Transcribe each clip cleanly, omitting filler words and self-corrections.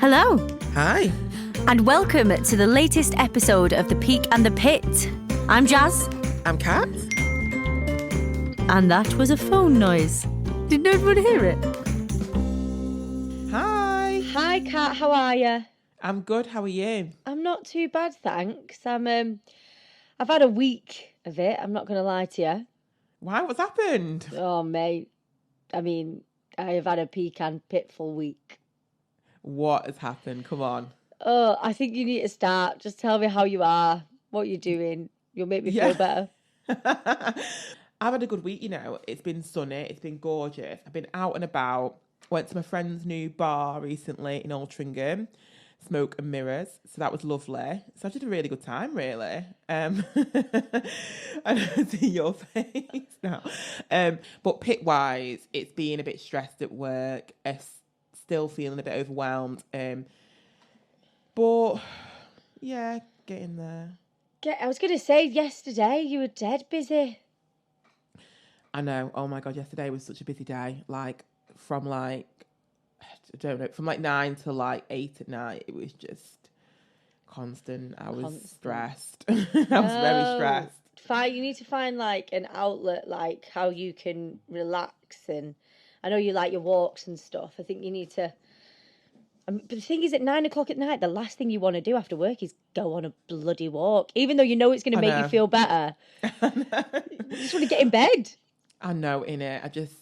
Hello, Hi. and welcome to the latest episode of The Peak and the Pit. I'm Jazz, I'm Kat. and that was a phone noise. Didn't everyone hear it? Hi. Hi, Kat. How are you? I'm good. How are you? I'm not too bad, thanks. I've had a week of it. I'm not going to lie to you. Why? What's happened? Oh, mate. I have had a peak and pitful week. What has happened? Come on. Oh, I think you need to start. Just tell me how you are, what you're doing. You'll make me feel better. I've had a good week, It's been sunny. It's been gorgeous. I've been out and about. Went to my friend's new bar recently in Altrincham. Smoke and Mirrors. So that was lovely. So I had a really good time, really. I don't see your face now. But pit-wise, it's been a bit stressed at work. Still feeling a bit overwhelmed. But, yeah, getting there. I was going to say, yesterday you were dead busy. I know. Oh, my God, yesterday was such a busy day. From 9 to 8 at night. It was just constant. I was stressed. I was very stressed. You need to find an outlet, how you can relax. And I know you like your walks and stuff. I think you need to. But the thing is, at 9 o'clock at night, the last thing you want to do after work is go on a bloody walk, even though you know it's going to make you feel better. You just want to get in bed. I know, innit? I just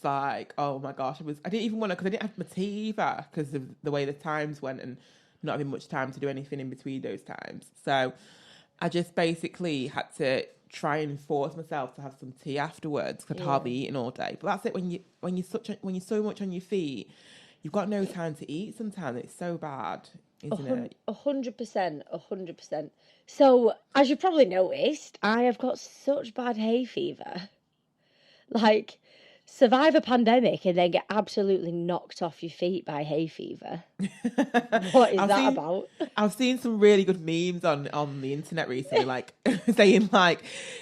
oh my gosh, I didn't even want to, because I didn't have my tea either, because of the way the times went and not having much time to do anything in between those times. So I just basically had to try and force myself to have some tea afterwards, because I'd hardly eaten all day. But that's it, when you're so much on your feet, you've got no time to eat sometimes. It's so bad, isn't it? 100%. So, as you probably noticed, I have got such bad hay fever. Survive a pandemic and then get absolutely knocked off your feet by hay fever. What is that about? I've seen some really good memes on the internet recently, saying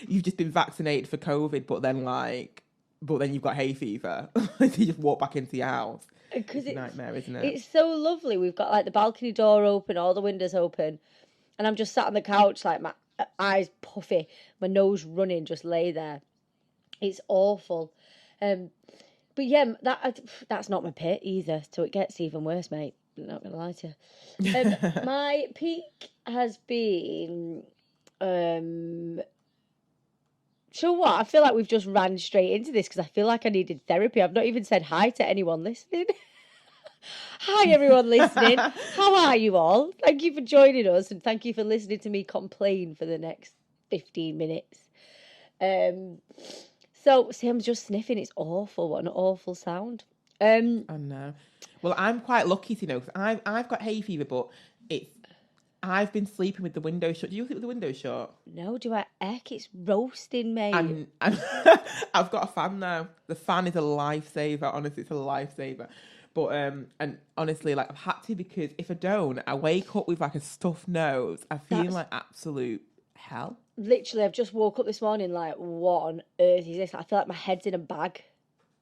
you've just been vaccinated for COVID, but then you've got hay fever. So you just walk back into your house. It's a nightmare, isn't it? It's so lovely. We've got the balcony door open, all the windows open, and I'm just sat on the couch, my eyes puffy, my nose running, just lay there. It's awful. But yeah, that's not my pit either, so it gets even worse, mate. I'm not going to lie to you. My peak has been... So what? I feel like we've just ran straight into this, because I feel like I needed therapy. I've not even said hi to anyone listening. Hi, everyone listening. How are you all? Thank you for joining us, and thank you for listening to me complain for the next 15 minutes. So, see, I'm just sniffing. It's awful. What an awful sound. I know. Well, I'm quite lucky to know, because I've got hay fever, but I've been sleeping with the window shut. Do you sleep with the window shut? No, do I? Heck, it's roasting, mate. And I've got a fan now. The fan is a lifesaver. Honestly, it's a lifesaver. But and honestly, I've had to, because if I don't, I wake up with a stuffed nose. I feel like absolute hell. Literally, I've just woke up this morning what on earth is this? I feel like my head's in a bag.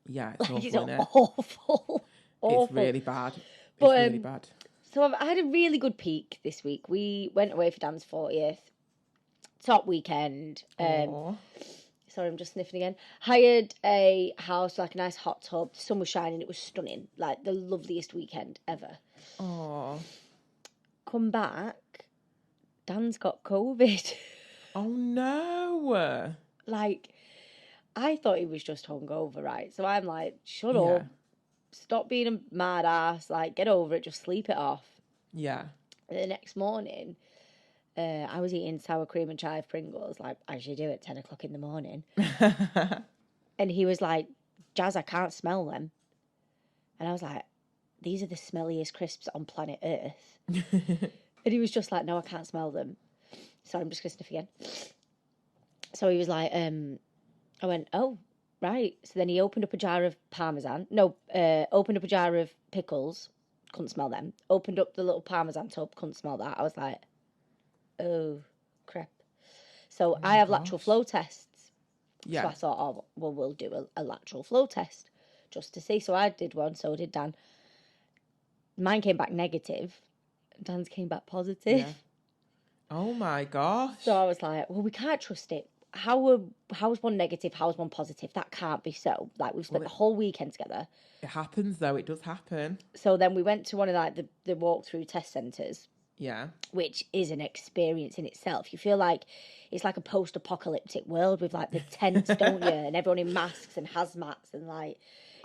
Yeah, it's awful, It's isn't it? awful. It's really bad. It's really bad. So I had a really good peak this week. We went away for Dan's 40th. Top weekend. Sorry, I'm just sniffing again. Hired a house, a nice hot tub. The sun was shining. It was stunning. The loveliest weekend ever. Oh. Come back. Dan's got COVID. Oh, no. I thought he was just hungover, right? So I'm shut up. Stop being a mad ass. Get over it. Just sleep it off. Yeah. And the next morning, I was eating sour cream and chive Pringles, as you do at 10 o'clock in the morning. And he was like, Jazz, I can't smell them. And I was like, these are the smelliest crisps on planet Earth. And he was just like, no, I can't smell them. Sorry, I'm just going to sniff again. So he was like, I went, oh, right. So then he opened up a jar of Parmesan. No, opened up a jar of pickles. Couldn't smell them. Opened up the little Parmesan tub. Couldn't smell that. I was like, oh, crap. So I have lateral flow tests. Yeah. So I thought, oh, well, we'll do a lateral flow test just to see. So I did one. So did Dan. Mine came back negative. Dan's came back positive. Yeah. Oh my gosh. So I was like, well, we can't trust it. How is one negative? How is one positive? That can't be so. Like, we've spent the whole weekend together. It happens though. It does happen. So then we went to one of like the walkthrough test centres. Yeah. Which is an experience in itself. You feel like it's like a post-apocalyptic world with like the tents, don't you? And everyone in masks and hazmats and like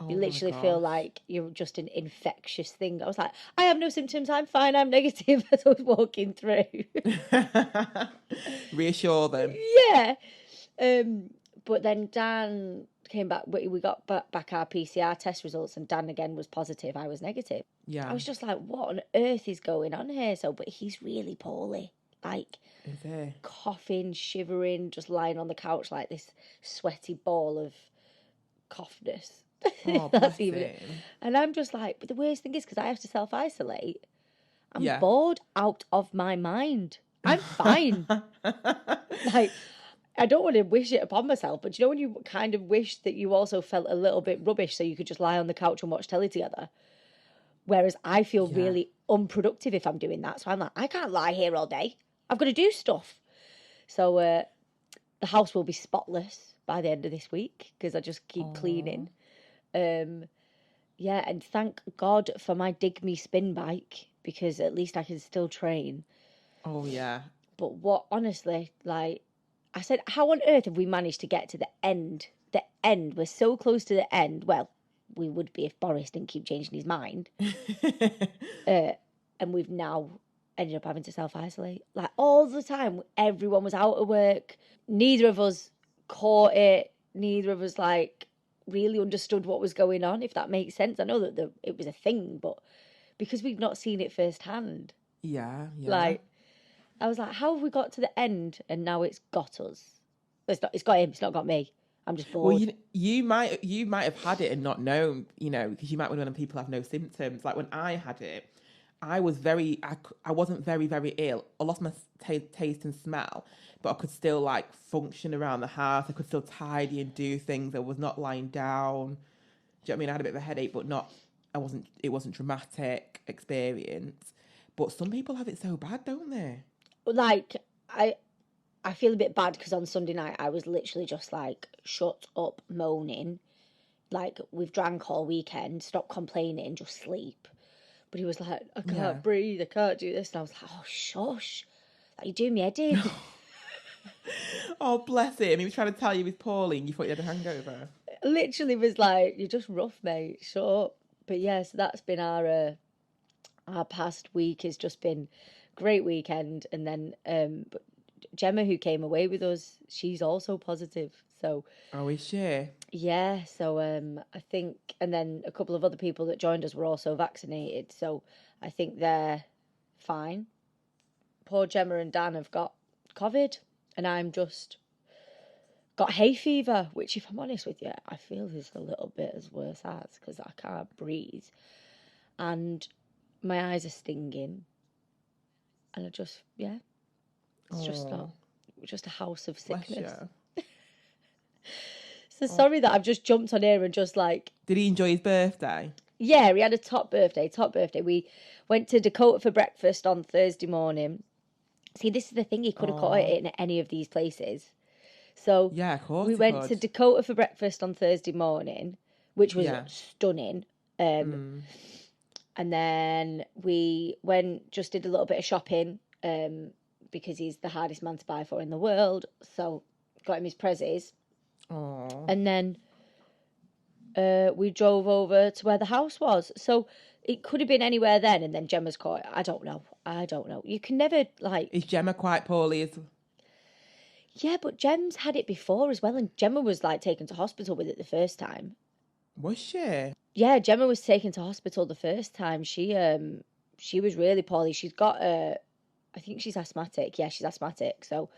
you literally feel like you're just an infectious thing. I was like, I have no symptoms. I'm fine. I'm negative as I was walking through. Reassure them. Yeah. But then Dan came back. We got back our PCR test results, and Dan again was positive. I was negative. Yeah. I was just like, what on earth is going on here? So, but he's really poorly. Like, is he? Coughing, shivering, just lying on the couch like this sweaty ball of coughness. Oh, That's bless even. him. And I'm just like, but the worst thing is because I have to self-isolate. I'm Yeah. bored out of my mind. I'm fine. Like, I don't want to wish it upon myself, but you know when you kind of wish that you also felt a little bit rubbish so you could just lie on the couch and watch telly together? Whereas I feel really unproductive if I'm doing that. So I'm like, I can't lie here all day. I've got to do stuff. So the house will be spotless by the end of this week because I just keep cleaning. Yeah, and thank God for my Dig Me spin bike because at least I can still train. Oh, yeah. But what, honestly, like, I said, how on earth have we managed to get to the end? The end. We're so close to the end. Well, we would be if Boris didn't keep changing his mind. And we've now ended up having to self-isolate. Like, all the time, everyone was out of work. Neither of us caught it. Neither of us, like, really understood what was going on, if that makes sense. I know that it was a thing, but because we've not seen it firsthand. Yeah. Like, I was like, how have we got to the end and now it's got us? It's got him, it's not got me. I'm just bored. Well, you might have had it and not known, you know, because you might be one of people have no symptoms. Like when I had it, I wasn't very, very ill. I lost my taste and smell, but I could still like function around the house. I could still tidy and do things. I was not lying down. Do you know what I mean? I had a bit of a headache, but it wasn't traumatic experience. But some people have it so bad, don't they? Like, I feel a bit bad because on Sunday night I was literally just like, shut up moaning. Like, we've drank all weekend, stop complaining, just sleep. But he was like, I can't breathe, I can't do this. And I was like, oh, shush. Like, you're doing me head in. Oh, bless him. He was trying to tell you he was poorly and you thought you had a hangover. Literally was like, you're just rough, mate. Shut up. But yes, that's been our past week. Has just been great weekend. And then but Gemma, who came away with us, she's also positive. So Oh, is she? yeah, so I think, and then a couple of other people that joined us were also vaccinated. So I think they're fine. Poor Gemma and Dan have got COVID, and I'm just got hay fever, which, if I'm honest with you, I feel is a little bit as worse as because I can't breathe, and my eyes are stinging, and I just it's just a house of Bless sickness. you. So sorry that I've just jumped on here and just like. Did he enjoy his birthday? Yeah, he had a top birthday. We went to Dakota for breakfast on Thursday morning. See, this is the thing. He could have caught it in any of these places. So Yeah, of course we went to Dakota for breakfast on Thursday morning, which was stunning. And then we did a little bit of shopping because he's the hardest man to buy for in the world. So got him his prezzies. Aww. And then we drove over to where the house was. So it could have been anywhere then, and then Gemma's caught it. I don't know. You can never, like... Is Gemma quite poorly? Yeah, but Gem's had it before as well, and Gemma was, like, taken to hospital with it the first time. Was she? Yeah, Gemma was taken to hospital the first time. She was really poorly. She's got I think she's asthmatic. Yeah, she's asthmatic. So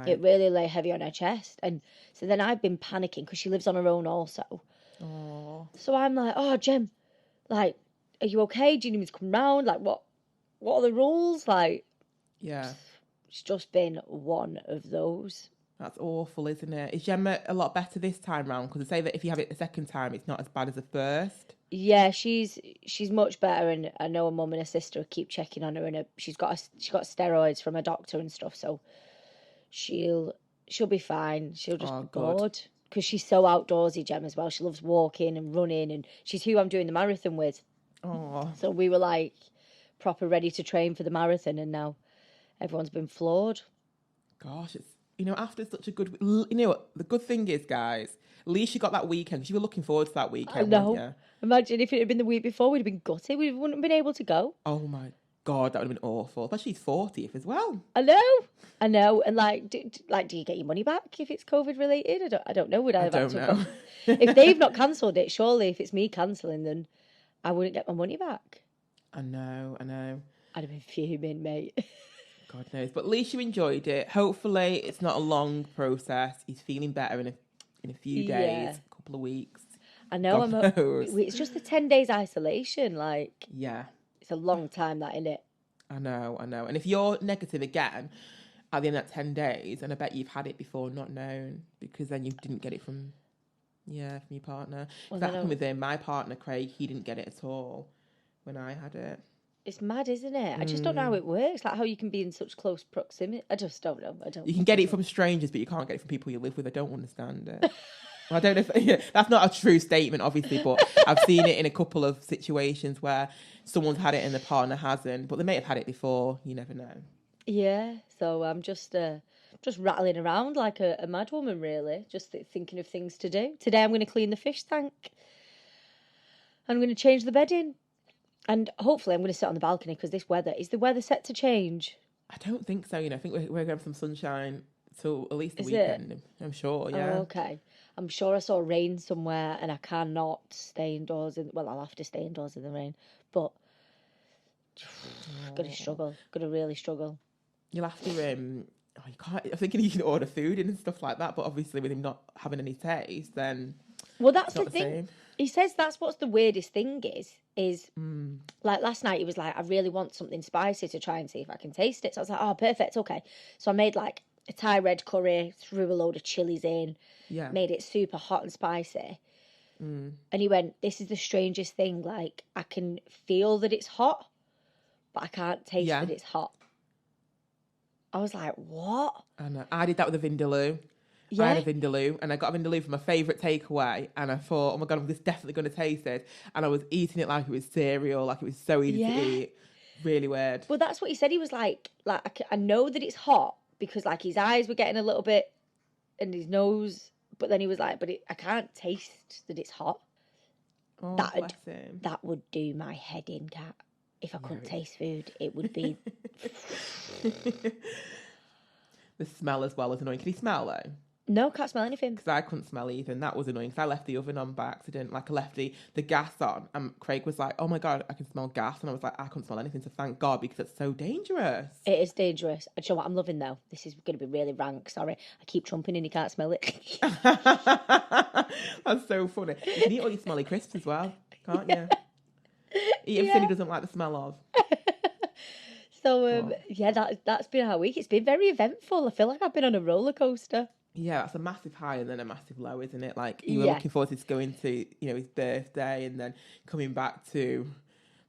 it really lay heavy on her chest. And so then I've been panicking because she lives on her own also. Aww. So I'm like, oh, Gem, like, are you okay? Do you need me to come round? Like, what are the rules? Like, yeah. It's just been one of those. That's awful, isn't it? Is Gemma a lot better this time round? Because they say that if you have it the second time, it's not as bad as the first. Yeah, she's much better, and I know her mum and her sister keep checking on her, and she got steroids from a doctor and stuff, so she'll be fine. She'll just be Oh, good. bored because she's so outdoorsy, Gem, as well. She loves walking and running, and she's who I'm doing the marathon with. Oh, So we were like proper ready to train for the marathon, and now everyone's been floored. gosh, it's, after such a good, what the good thing is, guys, at least you got that weekend. 'Cause you were looking forward to that I weekend, weren't know. you? Imagine if it had been the week before, we'd have been gutted. We wouldn't have been able to go. Oh my God, that would have been awful. Especially she's 40th as well. I know. And do you get your money back if it's COVID related? I don't know. Would I I have had don't to know. if they've not cancelled it? Surely, if it's me cancelling, then I wouldn't get my money back. I know. I'd have been fuming, mate. God knows. But at least you enjoyed it. Hopefully it's not a long process. He's feeling better in a few days, a couple of weeks. I know. God knows. It's just the 10 days isolation. Like, Yeah. it's a long time, that, innit? I know. And if you're negative again at the end of that 10 days, and I bet you've had it before, not known, because then you didn't get it from your partner. Well, That happened with him. My partner, Craig, he didn't get it at all when I had it. It's mad, isn't it? I just don't know how it works. Like, how you can be in such close proximity. I just don't know. You can get it from strangers, but you can't get it from people you live with. I don't understand it. I don't know if that's not a true statement, obviously, but I've seen it in a couple of situations where someone's had it and the partner hasn't, but they may have had it before. You never know. Yeah, so I'm just rattling around like a mad woman, really, just thinking of things to do. Today I'm going to clean the fish tank. I'm going to change the bedding. And hopefully I'm going to sit on the balcony because is the weather set to change? I don't think so. I think we're going to have some sunshine till at least the Is weekend. it? I'm sure, yeah. Oh, okay. I'm sure I saw rain somewhere and I cannot stay indoors. I'll have to stay indoors in the rain. But going to struggle. Going to really struggle. You'll have to, you can't, I'm thinking you can order food and stuff like that, but obviously with him not having any taste, then well, that's it's not the the thing. same. He says that's what's the weirdest thing is like last night he was like, I really want something spicy to try and see if I can taste it. So I was like, oh, perfect, okay. So I made like a Thai red curry, threw a load of chilies in, made it super hot and spicy. And he went, this is the strangest thing, like I can feel that it's hot, but I can't taste that it's hot. I was like, what? I know. I did that with a Vindaloo. Yeah. I had a Vindaloo and I got a Vindaloo for my favourite takeaway and I thought, oh my God, I'm just definitely going to taste it. And I was eating it like it was cereal, like it was so easy to eat. Really weird. Well, that's what he said. He was like I know that it's hot because like his eyes were getting a little bit and his nose, but then he was like, I can't taste that it's hot. Oh, bless him. That would do my head in, Kat. If I couldn't taste food, it would be... The smell as well is annoying. Can he smell though? No, can't smell anything. Because I couldn't smell either, and that was annoying. Because I left the oven on by accident. Like I left the gas on, and Craig was like, "Oh my God, I can smell gas," and I was like, "I couldn't smell anything." So thank God, because it's so dangerous. It is dangerous. And you know what I'm loving though? This is going to be really rank. Sorry, I keep trumping and you can't smell it. That's so funny. You can eat all your smelly crisps as well, can't you? Eat everything he doesn't like the smell of. So that's been our week. It's been very eventful. I feel like I've been on a roller coaster. Yeah, that's a massive high and then a massive low, isn't it? Like you were looking forward to going to, his birthday and then coming back to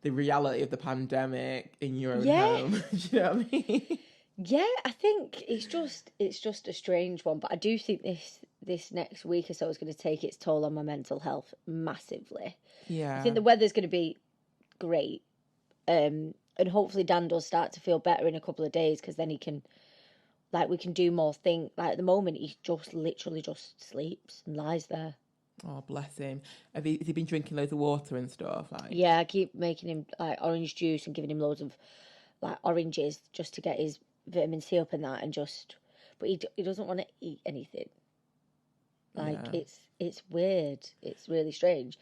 the reality of the pandemic in your own home. Do you know what I mean? Yeah, I think it's just a strange one, but I do think this next week or so is going to take its toll on my mental health massively. Yeah. I think the weather's going to be great. And hopefully Dan does start to feel better in a couple of days because then he can, like, we can do more things. Like, at the moment, he just literally just sleeps and lies there. Oh, bless him. Has he been drinking loads of water and stuff? Like? Yeah, I keep making him, like, orange juice and giving him loads of, like, oranges just to get his vitamin C up and that, and just... But he doesn't want to eat anything. Like, it's weird. It's really strange.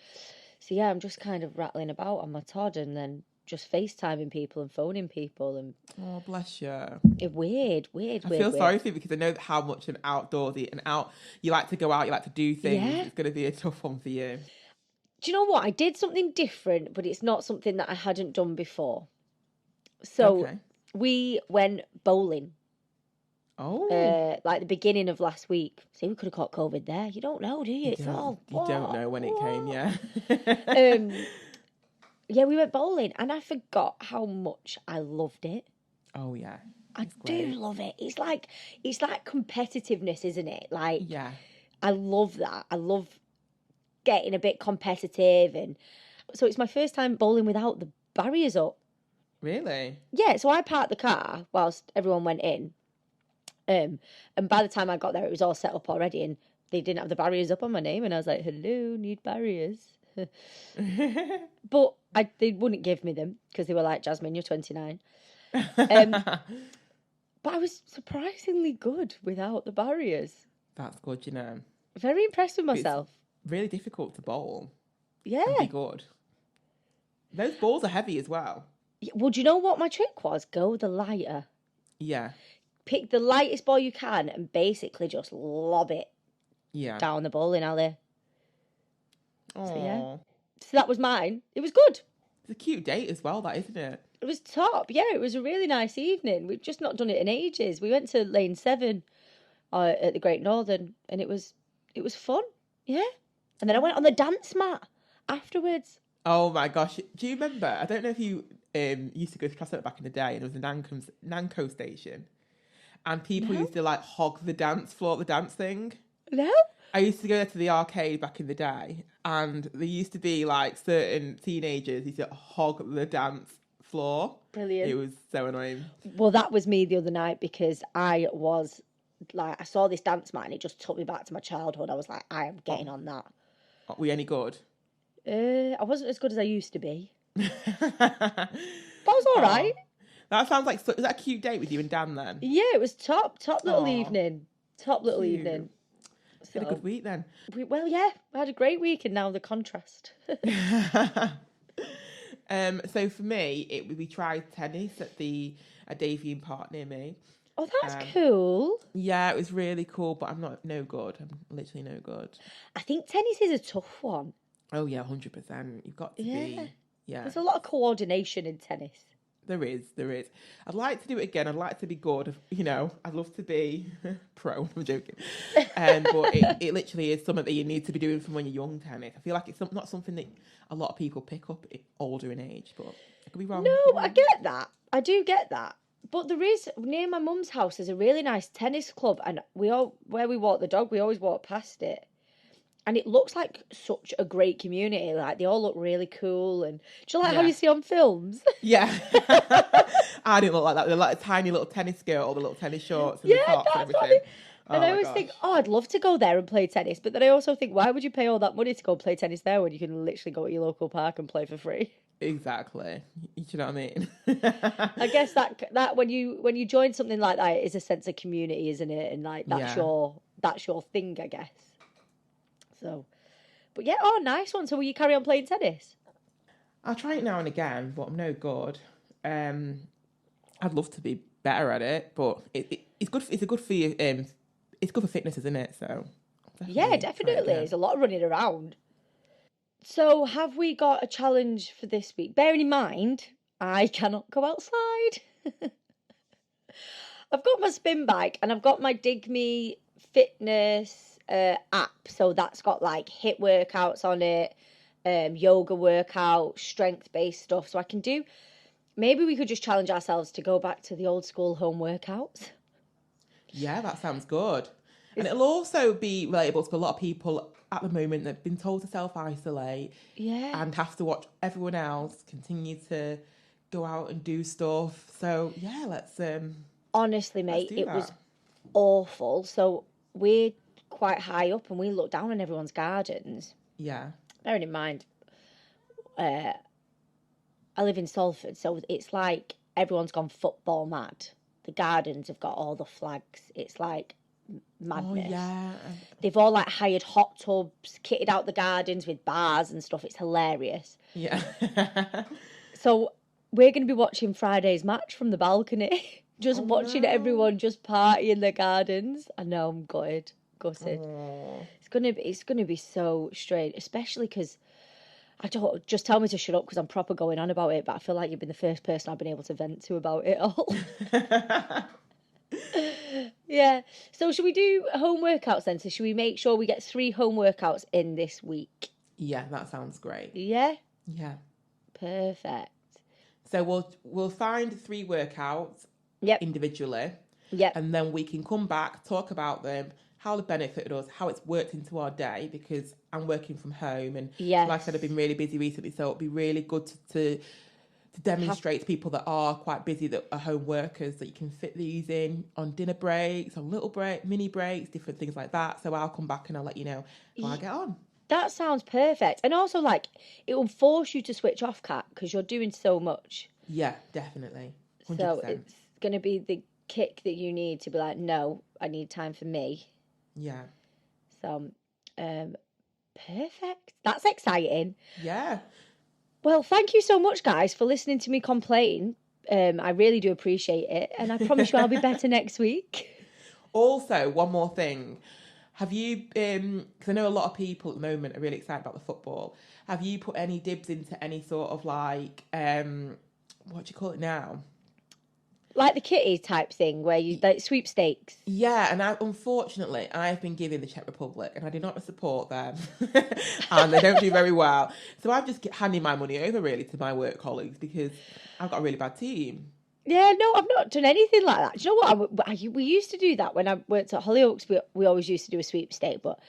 So, yeah, I'm just kind of rattling about on my Todd and then... just FaceTiming people and phoning people and oh, bless you. Weird. I feel sorry for you because I know how much an outdoorsy you like to go out, you like to do things. Yeah. It's going to be a tough one for you. Do you know what? I did something different, but it's not something that I hadn't done before. So we went bowling. Like the beginning of last week. See, we could have caught COVID there. You don't know, do you? You don't know when it came, yeah. Yeah, we went bowling and I forgot how much I loved it. Oh, yeah. I do love it. It's like competitiveness, isn't it? Like, yeah. I love that. I love getting a bit competitive. And so it's my first time bowling without the barriers up. Really? Yeah, so I parked the car whilst everyone went in. And by the time I got there, it was all set up already and they didn't have the barriers up on my name. And I was like, hello, need barriers. But they wouldn't give me them because they were like, Jasmine, you're 29. But I was surprisingly good without the barriers. That's good, you know. Very impressed with myself. It's really difficult to bowl. Yeah. And be good. Those balls are heavy as well. Well, do you know what my trick was? Go the lighter. Yeah. Pick the lightest ball you can and basically just lob it down the bowling alley. So, yeah. So that was mine. It was good. It's a cute date as well, that, isn't it? It was top. Yeah, it was a really nice evening. We've just not done it in ages. We went to Lane 7 at the Great Northern and it was fun. Yeah. And then I went on the dance mat afterwards. Oh my gosh. Do you remember? I don't know if you used to go to Trafford back in the day and there was a Nanco station and people used to like hog the dance floor, the dance thing. No? I used to go there to the arcade back in the day and there used to be like certain teenagers used to hog the dance floor. Brilliant. It was so annoying. Well, that was me the other night because I was like, I saw this dance mat and it just took me back to my childhood. I was like, I am getting on that. Were you any good? I wasn't as good as I used to be. But I was all right. That sounds like, was that a cute date with you and Dan then? Yeah, it was top little evening. Top little Cute. evening. It's been a good week then. Well, yeah, we had a great week and now the contrast. So for me, we tried tennis at a Davian Park near me. Oh, that's cool. Yeah, it was really cool, but I'm no good. I'm literally no good. I think tennis is a tough one. Oh yeah, 100%. You've got to be. Yeah. There's a lot of coordination in tennis. There is. I'd like to do it again. I'd like to be good. You know, I'd love to be pro. I'm joking. But it literally is something that you need to be doing from when you're young, tennis. I feel like it's not something that a lot of people pick up older in age, but I could be wrong. No, I get that. I do get that. But there is, near my mum's house, there's a really nice tennis club. And where we walk the dog, we always walk past it. And it looks like such a great community. Like, they all look really cool. And do you like how you see on films? Yeah. I didn't look like that. They're like a tiny little tennis skirt or the little tennis shorts and the socks and everything. And I always think, I'd love to go there and play tennis. But then I also think, why would you pay all that money to go play tennis there when you can literally go to your local park and play for free? Exactly. You know what I mean? I guess that when you join something like that, it is a sense of community, isn't it? And like that's your thing, I guess. So, but yeah, nice one. So will you carry on playing tennis? I'll try it now and again, but I'm no good. I'd love to be better at it, but it's good. It's good for you. It's good for fitness, isn't it? So definitely. There's a lot of running around. So have we got a challenge for this week? Bearing in mind, I cannot go outside. I've got my spin bike and I've got my Dig Me fitness app. So that's got like HIIT workouts on it, yoga workout, strength-based stuff. So I can do, maybe we could just challenge ourselves to go back to the old school home workouts. Yeah, that sounds good. And it'll also be relatable to a lot of people at the moment that have been told to self-isolate and have to watch everyone else continue to go out and do stuff. So, yeah, let's... Honestly, mate, it was awful. So we're quite high up and we look down on everyone's gardens. Yeah. Bearing in mind, I live in Salford, so it's like everyone's gone football mad. The gardens have got all the flags. It's like madness. Oh, yeah. They've all like hired hot tubs, kitted out the gardens with bars and stuff. It's hilarious. Yeah. So we're going to be watching Friday's match from the balcony. Just watching everyone just party in their gardens. I know, I'm gutted. Oh. It's gonna be so strange, especially because just tell me to shut up because I'm proper going on about it. But I feel like you've been the first person I've been able to vent to about it all. Yeah. So should we do home workouts then? So should we make sure we get 3 home workouts in this week? Yeah, that sounds great. Yeah. Yeah. Perfect. So we'll find 3 workouts individually. Yep. And then we can come back, talk about them, how they benefited us, how it's worked into our day, because I'm working from home and like I said, I've been really busy recently, so it'll be really good to demonstrate to people that are quite busy, that are home workers, that you can fit these in on dinner breaks, on little break, mini breaks, different things like that. So I'll come back and I'll let you know how I get on. That sounds perfect. And also, like, it will force you to switch off, Kat, because you're doing so much. Yeah, definitely. 100%. So it's going to be the kick that you need to be like, no, I need time for me. Yeah. So, perfect. That's exciting. Yeah. Well, thank you so much, guys, for listening to me complain. I really do appreciate it. And I promise you I'll be better next week. Also, one more thing. Have you, because I know a lot of people at the moment are really excited about the football. Have you put any dibs into any sort of like, what do you call it now? Like the kitty type thing where you, like sweepstakes. Yeah, and unfortunately, I've been giving the Czech Republic and I do not support them. And they don't do very well. So I'm just handing my money over really to my work colleagues because I've got a really bad team. Yeah, no, I've not done anything like that. Do you know what? We used to do that when I worked at Hollyoaks. We always used to do a sweepstake, but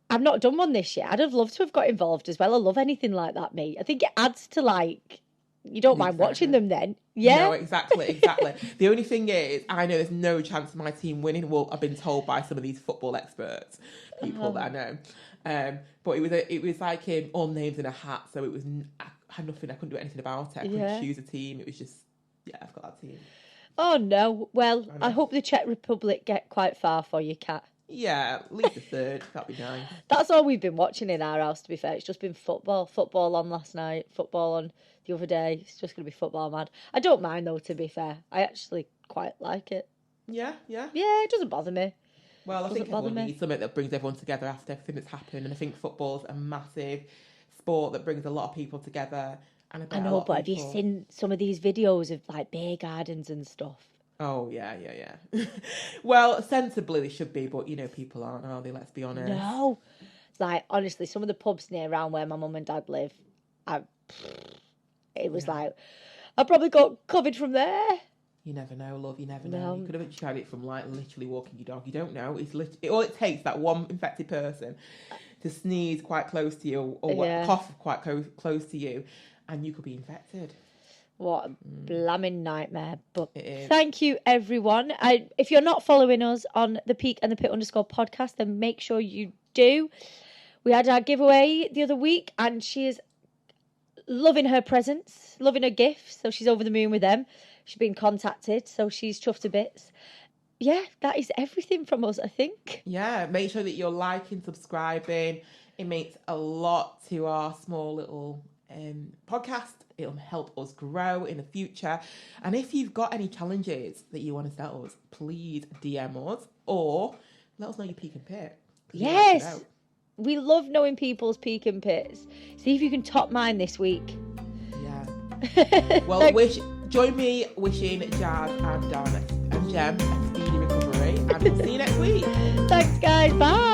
I've not done one this year. I'd have loved to have got involved as well. I love anything like that, mate. I think it adds to like, you don't mind watching them then. Yeah. No, exactly. The only thing is, I know there's no chance of my team winning. Well, I've been told by some of these football experts, people that I know. But it was like all names in a hat, so it was I had nothing. I couldn't do anything about it. I couldn't choose a team. It was just I've got that team. Oh no. Well, I hope the Czech Republic get quite far for you, Kat. Yeah, at least a third. That'd be nice. That's all we've been watching in our house, to be fair. It's just been football. Football on last night, football on the other day. It's just going to be football mad. I don't mind, though, to be fair. I actually quite like it. Yeah. Yeah, it doesn't bother me. Well, I think everyone needs something that brings everyone together after everything that's happened. And I think football's a massive sport that brings a lot of people together. And I know, but have you seen some of these videos of, like, beer gardens and stuff? Oh, yeah. Well, sensibly they should be, but, people aren't, are they? Let's be honest. No. Like, honestly, some of the pubs near around where my mum and dad live, it was like, I probably got COVID from there. You never know, love, you never know. You could have tried it from, like, literally walking your dog. You don't know. All it takes that one infected person to sneeze quite close to you or cough quite close to you, and you could be infected. What a blamming nightmare. But thank you, everyone. If you're not following us on the Peak and the Pit _ podcast, then make sure you do. We had our giveaway the other week, and she is loving her presents, loving her gifts. So she's over the moon with them. She's been contacted, so she's chuffed to bits. Yeah, that is everything from us, I think. Yeah, make sure that you're liking, subscribing. It makes a lot to our small little podcast. It'll help us grow in the future. And if you've got any challenges that you want to set us, please DM us or let us know your peak and pit. Yes, we love knowing people's peak and pits. See if you can top mine this week. Yeah. Well, join me wishing Jazz and Dan and Jem a speedy recovery, and we'll see you next week. Thanks, guys. Bye.